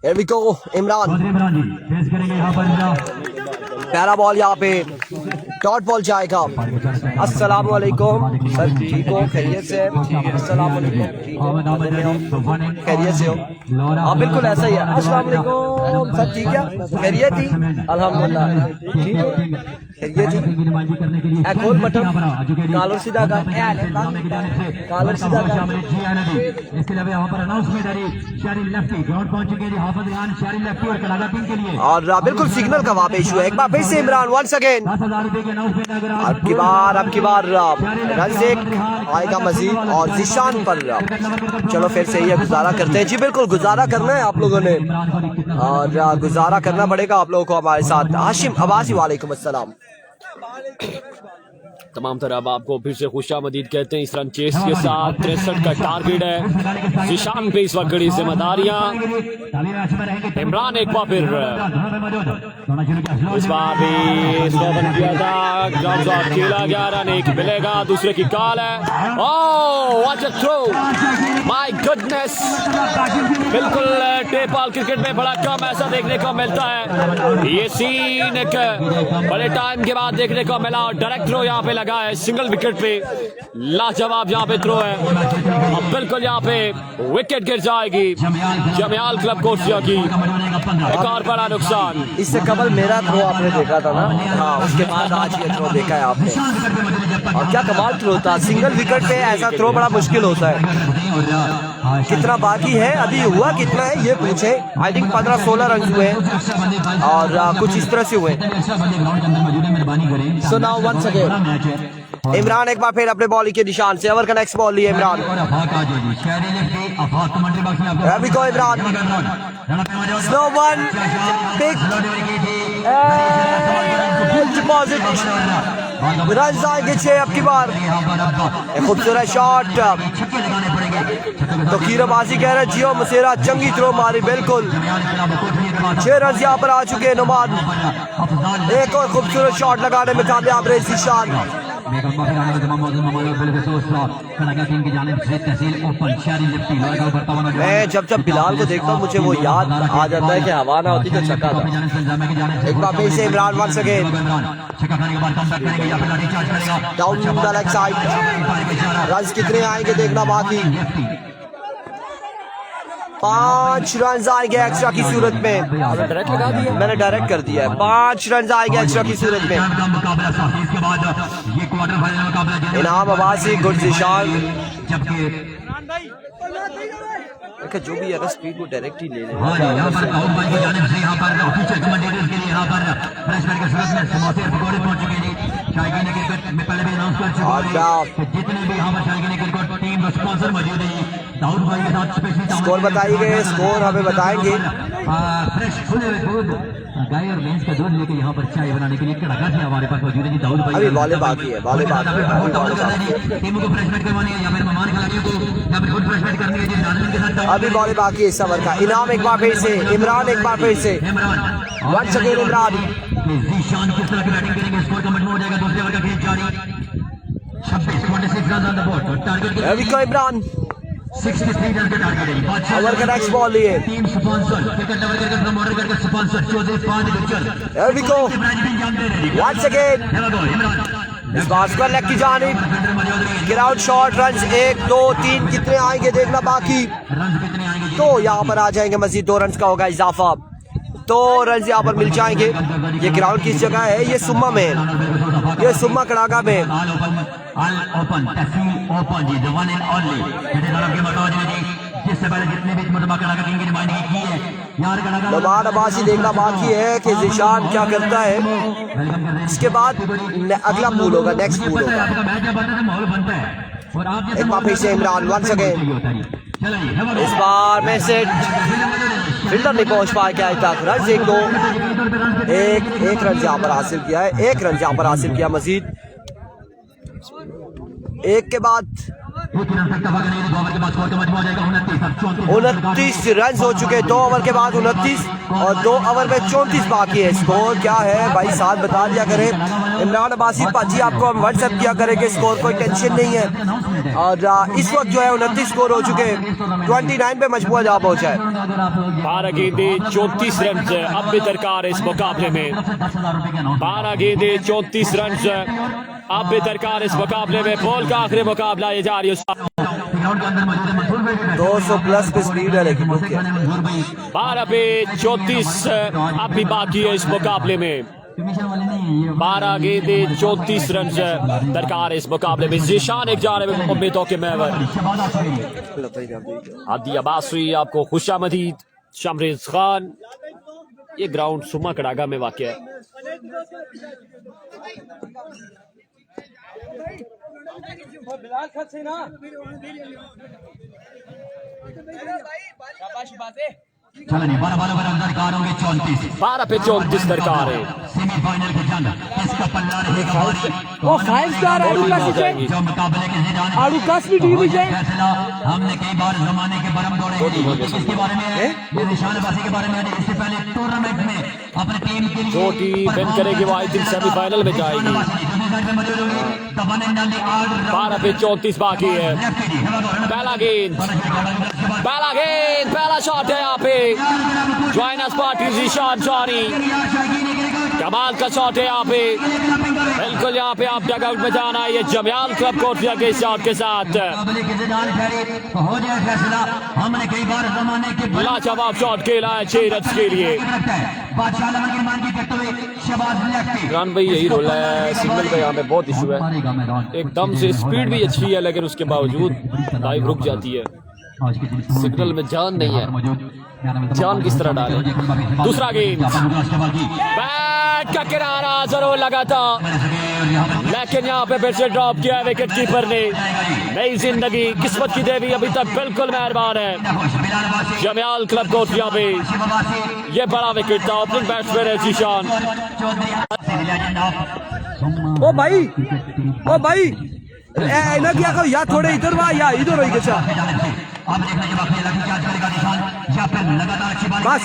Here we go, इमरान पहला बॉल यहाँ पे डॉट बॉल जाएगा। अस्सलाम वालेकुम सर, ठीक हो? खैरियत से? अस्सलाम वालेकुम, ठीक हो? खैरियत से हो? हाँ बिल्कुल ऐसा ही है। अस्सलाम वालेकुम सर, ठीक है? खैरियत ही? अल्हम्दुलिल्लाह, ठीक हो? खैरियत ही? खोल बटन कॉलर सीधा का, कॉलर सीधा का। इसके अलावा यहाँ पर अनाउंसमेंट है शारी लेफ्टी ग्राउंड पहुंच चुके हैं। हाफिज खान शारी लेफ्टी और कलागा टीम के लिए और बिल्कुल सिग्नल का वहाँ पे इशू है। एक बार फिर से इमरान वंस अगेन। 10,000 रुपए की अनाउंसमेंट अगर अब की बार रंजिक आएगा मजीद और जिशान पर। चलो फिर से ये गुजारा करते हैं जी। बिल्कुल गुजारा करना है आप लोगों ने और गुजारा करना पड़ेगा आप लोगों को हमारे साथ। हाशिम अब्बासी वालेकुम अस्सलाम। तमाम तरह अब आपको फिर से खुशामदीद कहते हैं इस रन चेस के साथ। 63 का टारगेट है। जिशान पे इस वक्त बड़ी जिम्मेदारियां। इमरान एक बार फिर इस बार भी स्लोवन किया था, ग्राउंड आउट खेला गया, रन एक मिलेगा, दूसरे की कॉल है। Oh what a throw, my goodness. बिल्कुल टेपाल क्रिकेट में बड़ा कम ऐसा देखने को मिलता है। ये सीन एक बड़े टाइम के बाद देखने को मिला और डायरेक्ट थ्रो यहाँ पे लगा है सिंगल विकेट पे। लाजवाब यहाँ पे थ्रो है। अब बिल्कुल यहाँ पे विकेट गिर जाएगी जमियाल क्लब कोशिया की। एक और बड़ा नुकसान। इससे कबल मेरा थ्रो आपने देखा था ना? हाँ, उसके बाद आज ये थ्रो देखा है आपने और क्या कमाल थ्रो था। सिंगल विकेट पे ऐसा थ्रो बड़ा मुश्किल होता है। कितना बाकी है अभी, हुआ कितना है ये पूछे? आई थिंक 15-16 रन हुए और कुछ इस तरह से हुए। So now once again Imran एक बार फिर अपने बॉलिंग के निशान से ओवर का नेक्स्ट बॉल लिए इमरान। अभी को Imran slow one big deposit, run आएंगे 6 अब की बार। खूबसूरत शॉट। तो कीराबाजी कह रहे जियो मुसेरा चंगी थ्रो मारी। बिल्कुल 6 रन यहाँ पर आ चुके हैं। नुमान एक और खूबसूरत शॉट लगाने में कामयाब रहे जिशान। मैं जब बिलाल को देखता हूँ मुझे वो याद आ जाता है कि हवा ना होती तो छक्का था। एक बार फिर से Imran once again down the leg side. Run कितने आएंगे देखना बाकी। 5 रन आएंगे एक्स्ट्रा की सूरत में। डायरेक्ट लगा दिया, मैंने डायरेक्ट कर दिया है। 5 रन आएंगे एक्स्ट्रा की सूरत में। इनाम अब्बासी गुड जिशान। जो भी अगर स्पीड वो डायरेक्ट ही ले ले। स्कोर बताइए, स्कोर हमें बताएंगे। गाय और भैंस का दूध लेके यहाँ पर चाय बनाने के लिए कड़ाका से हमारे पास मौजूद है जी दाऊद भाई। अभी बॉलें बाकी है, बॉलें बाकी है। टीमों को फ्रेशमेंट करवानी है या फिर मेहमान खिलाड़ियों को या फिर खुद फ्रेशमेंट करनी है जी नाज़रीन के साथ। अभी बॉलें बाकी है इस ओवर का। इनाम एक बार फिर से इमरान, एक बार फिर से वंस अगेन इमरान। ज़ीशान किस तरह की बैटिंग करेंगे, स्कोर का मजमू हो जाएगा। दूसरे ओवर का खेल जारी। 26 26 run on the board. Target अभी को इमरान 63 रन का टारगेट है। बादशाह ओवर का नेक्स्ट बॉल लिए। टीम स्पॉन्सर क्रिकेट लवर करके प्रमोटर करके स्पॉन्सर जोसेफ पांच picture Here we go. Once again. इस बार स्क्वायर लेग की जानिब ग्राउंड शॉट रन 1 2 3 कितने आएंगे देखना बाकी। तो यहाँ पर आ जाएंगे मजीद 2 रन का होगा इजाफा। 2 रन यहाँ पर मिल जाएंगे। ये ग्राउंड किस जगह है? ये सुम्मा में, ये सुम्मा कड़ागा में। जिससे पहले जितने भी कड़ागा की नुमाइंदगी की है यार कड़ागा नमान अब्बासी देखना बाकी है कि जिशान क्या करता है। इसके बाद अगला पूल होगा, नेक्स्ट पूल होगा। माहौल बनता है और आप एक बार फिर से इमरान वंस अगेन। इस बार मैसेज फील्डर नहीं पहुंच पाया क्या आज तक। रन 1 2 एक रन यहाँ पर हासिल किया है। 1 रन यहाँ पर हासिल किया मजीद। एक के बाद 29 रन हो चुके। 2 ओवर के बाद 29 और 2 ओवर में 34 बाकी है। स्कोर क्या है भाई साथ बता दिया करें। इमरान अब्बासी पाजी आपको हम व्हाट्सएप किया करेंगे। स्कोर कोई टेंशन नहीं है। और इस वक्त जो है 29 स्कोर हो चुके। 29 पे मजबूर जा पहुंचा है। 12 गेंदे 34 रन अब भी दरकार है इस मुकाबले में। 12 गेंदे 34 रन अब भी दरकार इस मुकाबले में। बॉल का आखिरी मुकाबला ये जारी है। 200 प्लस पे स्पीड है लेकिन 12 पे 34 अब भी बाकी है इस मुकाबले में। 12 गेंदे 34 रन दरकार है इस मुकाबले में। जीशान एक जानिब उम्मीदों के महवर। आदि अब्बासी आपको खुशामदीद। शमरेज खान। ये ग्राउंड सुमा कड़ागा में वाक़ है। चलो नहीं 12 दरकार होंगे 34 12 पे 34 दरकार है। सेमीफाइनल की जंग इसका पल्ला रहेगा वो 5 स्टार आड़ू का जो मुकाबले के जिदान आड़ू काश भी टीम है। फैसला हमने कई बार जमाने के बरम दौड़े हैं। इसके बारे में ये निशान अब्बासी के बारे में इससे पहले टूर्नामेंट में अपनी टीम के लिए जो टीम विन करेगी वो आई थिंक सेमीफाइनल में जाएगी। 12 पे 34 बाकी है। पहला गेंद पहला शॉट है यहाँ पे। Joiners party Zeeshan Johnny. कमाल का शॉट है यहाँ पे। बिल्कुल यहाँ पे आप डगआउट में जाना है। ये जमियाल क्लब कोटिया के शॉट के साथ लाजवाब शॉट खेला है 6 रन के लिए। इमरान भाई यही रोल है। सिग्नल का यहाँ पे बहुत इशू है। एकदम से स्पीड भी अच्छी है लेकिन उसके बावजूद लाइव रुक जाती है। सिग्नल में जान नहीं है। जान किस तरह डाले। दूसरा गेंद बैट का किनारा जरूर लगा था लेकिन यहाँ पे फिर से ड्रॉप किया विकेट कीपर ने। नई जिंदगी किस्मत की देवी अभी तक बिल्कुल मेहरबान है। जमियाल क्लब कोटिया पे ये बड़ा विकेट था। ओपनिंग बैट्समैन है जीशान। ओ भाई ना क्या कहो या थोड़े इधर वा या इधर रही कचा। बस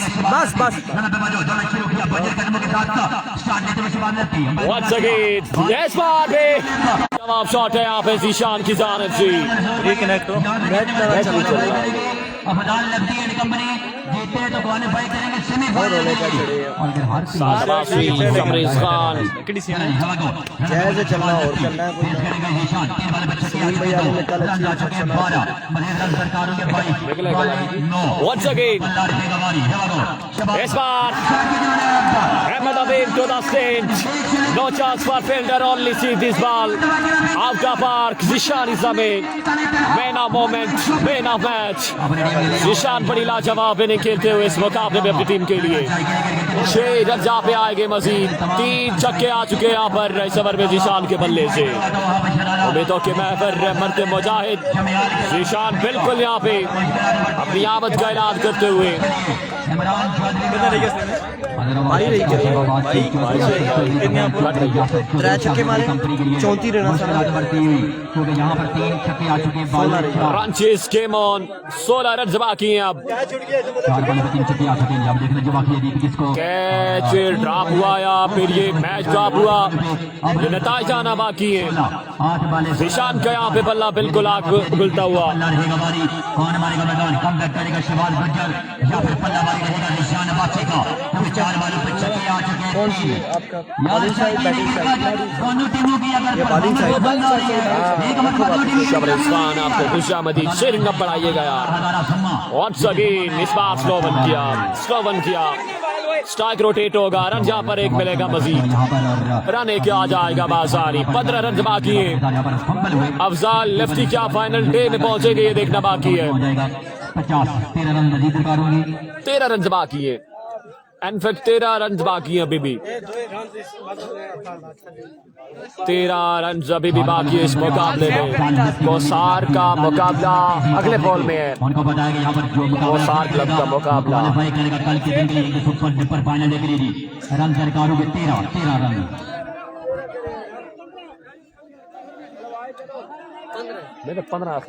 Once again, yes, जवाब शॉट है यहाँ पे जीशान की जानिब से। रिकनेक्ट हो। शमरेज खान जैसे चलना और करना है। Once again, इस बार Ahmed Abid to the stage. No chance for fielder, only see this ball out of park. Zishan is the man of moment, man of match. Zishan बड़ी लाजवाब इनिंग खेलते हुए इस मुकाबले में अपनी टीम के लिए 6 रन जहाँ पे आएंगे। मजीद 3 छक्के आ चुके यहाँ पर इस ओवर में जीशान के बल्ले से। उम्मीदों के महवर मरते मुजाहिद जीशान बिल्कुल यहाँ पे अपनी आमद का ऐलान करते हुए इमरान चौधरी भाई रही करे त्रै छक्के मारे 34 रन क्योंकि यहाँ पर 3 छक्के आ चुके हैं। रंचेस गेम ऑन, 16 रन बाकी हैं अब। 4 बॉल में 3 छक्के आ चुके हैं। अब देखने जो बाकी है दीप किसको कैच ड्रॉप हुआ या फिर ये मैच ड्रॉप हुआ, ये नताइज आना बाकी है। 8 बॉल जिशान का यहाँ पे बल्ला बिल्कुल आग उगलता हुआ। रहेगा बारी, कौन मारेगा मैदान, कम बैक करेगा शहबाज गुज्जर या फिर पल्ला बारी रहेगा निशान बाकी का। 4 बॉलों पे छक्के आ चुके हैं। कौन सी है आपका बॉलिंग साइड बैटिंग साइड? दोनों टीमों की अगर ये बॉलिंग साइड शबरिस्तान आपको खुशामदी शेरिंग अप बढ़ाइएगा यार। वंस अगेन इस बार स्लोवन किया, स्ट्राइक रोटेट होगा, रन जहाँ पर एक मिलेगा मजीद, रन एक आ जाएगा बासानी। 15 रन बाकी है। अफजाल लेफ्टी क्या फाइनल डे में पहुंचेंगे ये देखना बाकी है। 13 रन मजीद रिकॉर्ड होंगे। 13 रन बाकी है, इनफैक्ट 13 रन बाकी है अभी भी। 13 रन अभी भी बाकी है इस मुकाबले में। कोसार का मुकाबला अगले बॉल में है। उनको बताया यहाँ पर जो कोसार क्लब का मुकाबला करेगा कल के दिन के लिए सुपर फाइनल के लिए रन सरकार होंगे 13 रन। मेरे 15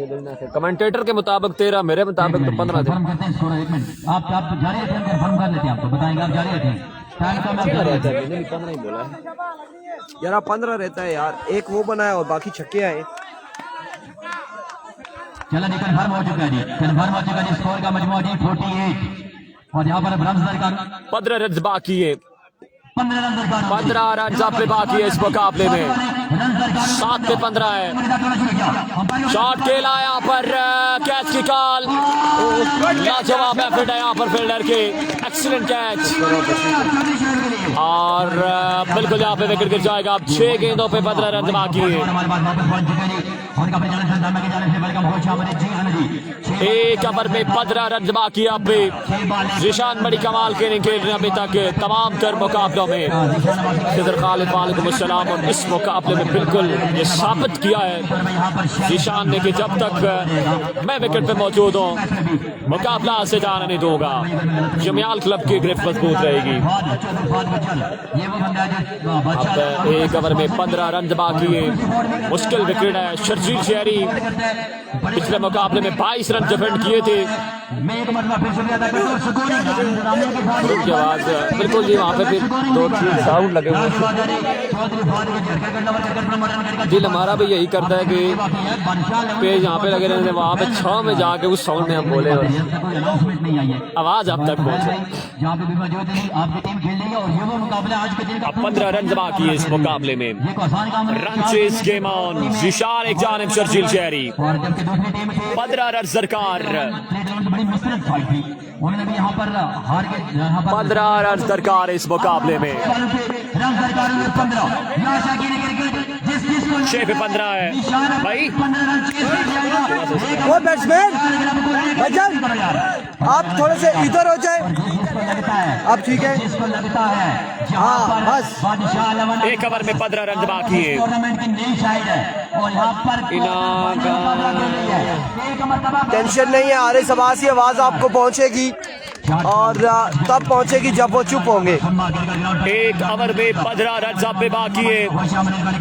कमेंटेटर के मुताबिक 13, मेरे मुताबिक तो 15 थे। कंफर्म करते हैं स्कोर। 1 मिनट आप जारी रखें, कंफर्म कर लेते हैं, आपको बताएंगे, आप जारी रखें। टाइम का मैं जारी रखता है। 15 ही बोला है यार 15 रहता है यार, एक वो बनाया और बाकी छक्के आए। चला जी कंफर्म हो चुका है जी, कंफर्म हो चुका है जी। स्कोर का मजमूआ जी 48 और यहाँ पर ब्रह्म सरकार 15 रन बाकी है। 15 रन सरकार 15 रन पे बाकी है इस मुकाबले में। 7 पे 15 है। शॉट खेला यहाँ पर, कैच की कॉल, लाजवाब एफर्ट है यहाँ पर फील्डर के, एक्सीलेंट कैच और बिल्कुल यहाँ पे विकेट गिर जाएगा। अब 6 गेंदों पे 15 रन बाकी है। एक ओवर में 15 रन बाकी है। अब भी जिशान बड़ी कमाल के नहीं खेल रहे अभी तक तमाम तर मुकाबलों में। खिदर खालिद वालेकुम अस्सलाम। और इस मुकाबले में बिल्कुल ये साबित किया है जिशान ने कि जब तक मैं विकेट पे मौजूद हूँ मुकाबला से जाने नहीं दूंगा। जमियाल क्लब की गिरफ्त मजबूत रहेगी। अब एक ओवर में 15 रन बाकी है। मुश्किल विकेट है। शर्जील शहरी पिछले मुकाबले में 22 रन डिफेंड किए थे। उनके बाद बिल्कुल जी वहाँ पे फिर 2-3 साउंड लगे हुए। दिल हमारा भी यही करता है कि पेज यहाँ पे लगे रहते, वहाँ पे 6 में जाके उस साउंड में हम बोले और आवाज आप तक पहुंचे। अब 15 रन बाकी है इस मुकाबले में। Run chase game on, Zeeshan एक जानिब शर्जील शहरी। 15 रन सरकार। 15 रन सरकार इस मुकाबले में। 6 पे 15 है भाई। वो बैट्समैन आप थोड़े से इधर हो जाए। अब ठीक है, हाँ बस। 1 ओवर में 15 रन बाकी है। टेंशन नहीं है, आरिस अब्बासी आवाज आपको पहुंचेगी और तब पहुंचेगी जब वो चुप होंगे। 1 ओवर में 15 रन पे बाकी है।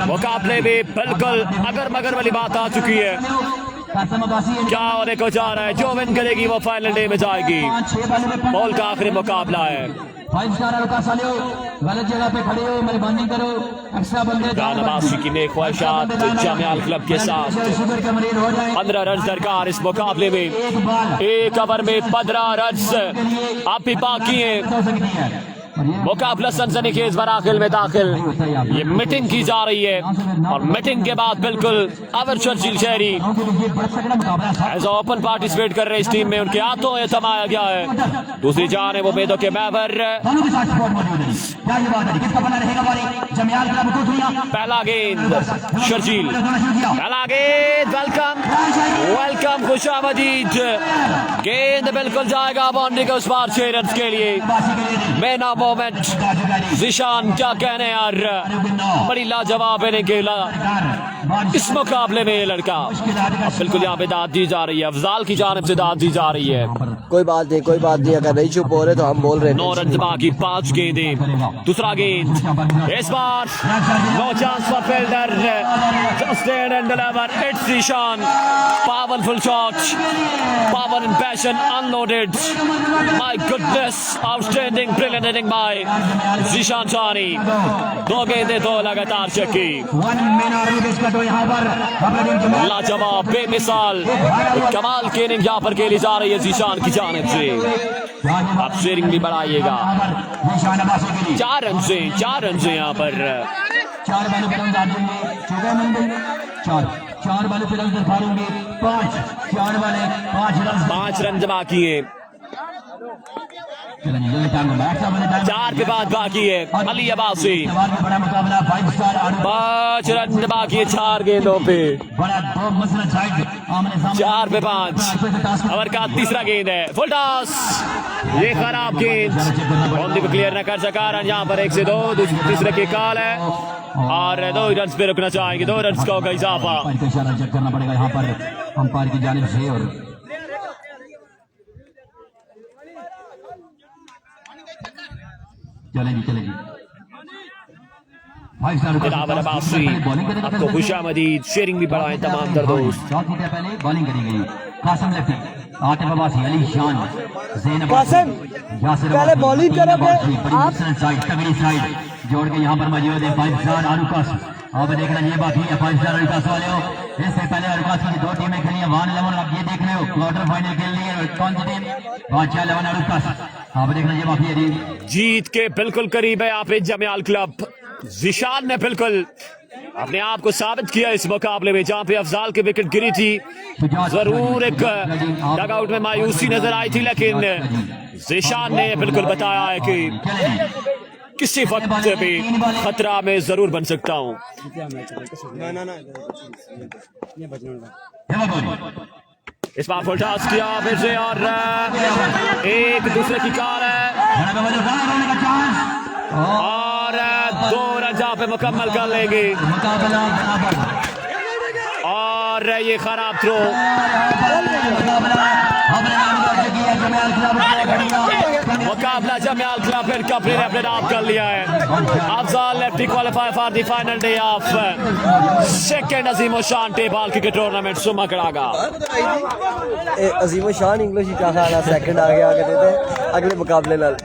मुकाबले में बिल्कुल अगर मगर वाली बात आ चुकी है। क्या होने को जा रहा है, जो विन करेगी वो फाइनल डे में जाएगी। बॉल का आखिरी मुकाबला है। 5 स्टार गलत जगह पे खड़े हो, मेहरबानी करो। एक्स्ट्रा बंदे नवासी की नेक ख्वाहिशात जमियाल क्लब के साथ। 15 रन दरकार इस मुकाबले में। 1 ओवर में 15 रन आप भी बाकी है। मुकाबला सनसनीखेज मराहिल में दाखिल। ये मीटिंग की जा रही है और मीटिंग के बाद बिल्कुल अवर शर्जील शहरी एज ओपन पार्टिसिपेट कर रहे इस टीम में। उनके हाथों में थमाया गया है। दूसरी जान है वो बेदों के महवर। पहला गेंद शर्जील, पहला गेंद वेलकम खुशामदीद। गेंद बिल्कुल जाएगा बाउंड्री के उस पार 6 रन के लिए। मैन मोमेंट जिशान क्या कहने यार, बड़ी लाजवाब है खेला। इस मुकाबले में ये लड़का। अब बिल्कुल यहाँ पे दाद दी जा रही है, अफजाल की जानिब से दाद दी जा रही है। कोई बात नहीं, कोई बात नहीं, अगर नहीं चुप हो रहे तो हम बोल रहे 9 रन बाकी, 5 गेंदें। दूसरा गेंद इस बार no chance for fielder, just and deliver, it's Zeeshan, powerful shot, power and passion unloaded, my goodness, outstanding brilliant hitting by Zeeshan Chani. 2 गेंदें 2 लगातार चक्की, लाजवाब, बेमिसाल, कमाल की इनिंग यहाँ पर खेली जा रही है जीशान की जानिब से। आप शेयरिंग भी बढ़ाइएगा। 4 रन से यहाँ पर 4 बालों पे रन डालेंगे, 14 नंबर 4 बालों पे रन दरबारेंगे 5, 4 वाले 5 रन बाकी है। 4 के बाद बाकी है अली अब्बासी, बड़ा मुकाबला 5 स्टार 5 रन बाकी है 4 गेंदों पे, बड़ा 2 मसला साइड आमने सामने 4 पे 5। ओवर का तीसरा गेंद है, फुल टॉस, ये खराब गेंद, बाउंड्री को क्लियर न कर सका। रन यहाँ पर 1 से 2, तीसरे की कॉल है और 2 रन पे रुकना चाहेंगे, 2 रन का होगा इजाफा। इशारा चेक करना पड़ेगा यहाँ पर अंपायर की जानिब से। और चलेगी दिलावर अब्बासी, आपको खुशामदीद, शेयरिंग भी बढ़ाएं तमाम दर दोस्त। पहले बॉलिंग करी गई, कासिम लेफ्टी, आतिफ अब्बासी, अली शान, ज़ैन कासिम, पहले बॉलिंग करोगे आप, साइड तगड़ी साइड जोड़ के यहाँ पर मौजूद है 5 स्टार आरुकास। अब देखना ये बाकी है 5 स्टार आरुकास वाले हो। इससे पहले आरुकास की 2 टीमें खेली है 1-11, अब ये देख रहे हो क्वार्टर फाइनल खेल रही है कौन सी टीम, बादशाह 11 आरुकास। अब देखना ये बाकी है, जीत के बिल्कुल करीब है यहाँ पे जमियाल क्लब। जीशान ने बिल्कुल अपने आप को साबित किया इस मुकाबले में, जहां पे अफजाल की विकेट गिरी थी, जरूर एक डगआउट में मायूसी नजर आई थी, लेकिन जीशान ने बिल्कुल बताया है कि किसी वक्त भी खतरा में जरूर बन सकता हूं। इस बार फुल टॉस किया फिर से और एक दूसरे की कार है और 2 रन जहाँ पे मुकम्मल कर लेंगे और ये खराब थ्रो। मुकाबला जमियाल क्लब का प्लेयर अपने नाम कर लिया है। Afzal lefty qualify for the final day of second Azeem Shan table cricket tournament सुमा कड़ागा। अजीम शान इंग्लिश ही क्या खाना, सेकंड आ गया कहते थे अगले मुकाबले नाल।